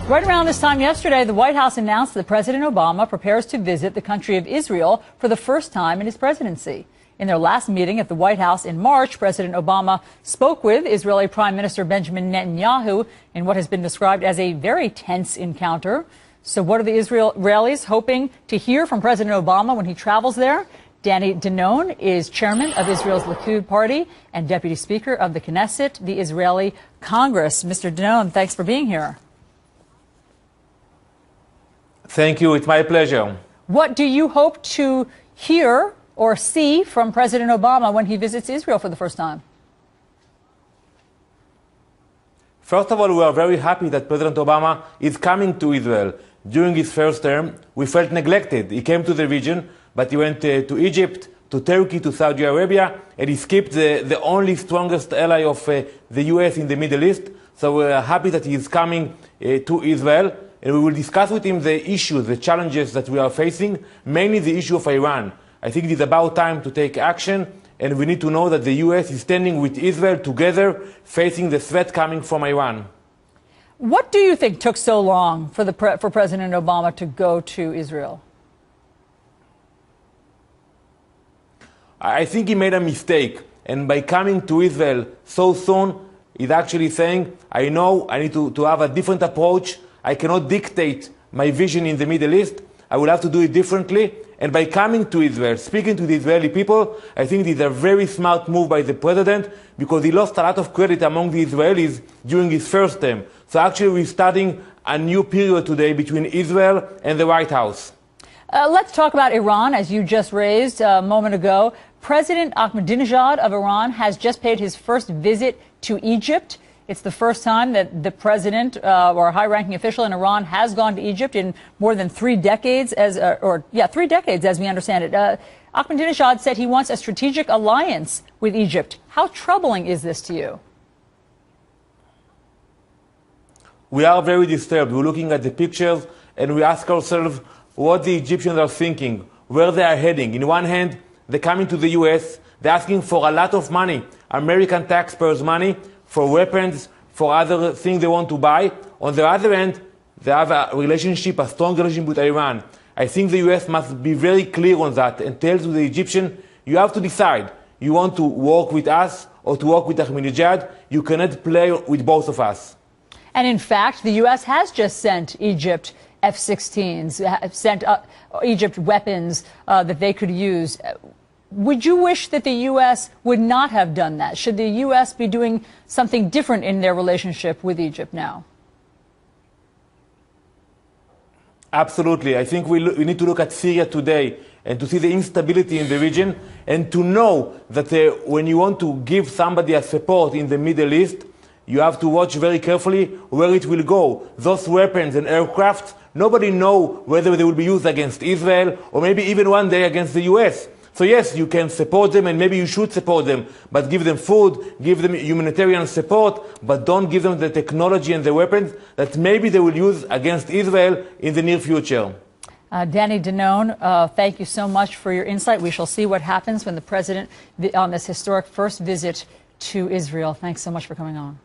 Right around this time yesterday, the White House announced that President Obama prepares to visit the country of Israel for the first time in his presidency. In their last meeting at the White House in March, President Obama spoke with Israeli Prime Minister Benjamin Netanyahu in what has been described as a very tense encounter. So what are the Israelis hoping to hear from President Obama when he travels there? Danny Danon is chairman of Israel's Likud party and deputy speaker of the Knesset, the Israeli Congress. Mr. Danon, thanks for being here. Thank you. It's my pleasure. What do you hope to hear or see from President Obama when he visits Israel for the first time? First of all, we are very happy that President Obama is coming to Israel. During his first term, we felt neglected. He came to the region, but he went to Egypt, to Turkey, to Saudi Arabia, and he skipped the only strongest ally of the U.S. in the Middle East. So we're happy that he is coming to Israel. And we will discuss with him the issues, the challenges that we are facing, mainly the issue of Iran. I think it is about time to take action, and we need to know that the U.S. is standing with Israel together, facing the threat coming from Iran. What do you think took so long for President Obama to go to Israel? I think he made a mistake, and by coming to Israel so soon, he's actually saying, I know I need to have a different approach. I cannot dictate my vision in the Middle East. I will have to do it differently. And by coming to Israel, speaking to the Israeli people, I think it is a very smart move by the president because he lost a lot of credit among the Israelis during his first term. So actually we're starting a new period today between Israel and the White House. Let's talk about Iran, as you just raised a moment ago. President Ahmadinejad of Iran has just paid his first visit to Egypt. It's the first time that the president or a high-ranking official in Iran has gone to Egypt in more than 3 decades, 3 decades, as we understand it. Ahmadinejad said he wants a strategic alliance with Egypt. How troubling is this to you? We are very disturbed. We're looking at the pictures and we ask ourselves what the Egyptians are thinking, where they are heading. In one hand, they're coming to the U.S., they're asking for a lot of money, American taxpayers' money, for weapons, for other things they want to buy. On the other hand, they have a strong relationship with Iran. I think the U.S. must be very clear on that and tell to the Egyptian, you have to decide. You want to work with us or to work with Ahmadinejad. You cannot play with both of us. And in fact, the U.S. has just sent Egypt F-16s, sent Egypt weapons that they could use. Would you wish that the U.S. would not have done that? Should the U.S. be doing something different in their relationship with Egypt now? Absolutely. I think we need to look at Syria today and to see the instability in the region and to know that when you want to give somebody a support in the Middle East, you have to watch very carefully where it will go. Those weapons and aircraft, nobody knows whether they will be used against Israel or maybe even one day against the U.S. So yes, you can support them and maybe you should support them, but give them food, give them humanitarian support, but don't give them the technology and the weapons that maybe they will use against Israel in the near future. Danny Danon, thank you so much for your insight. We shall see what happens when the president on this historic first visit to Israel. Thanks so much for coming on.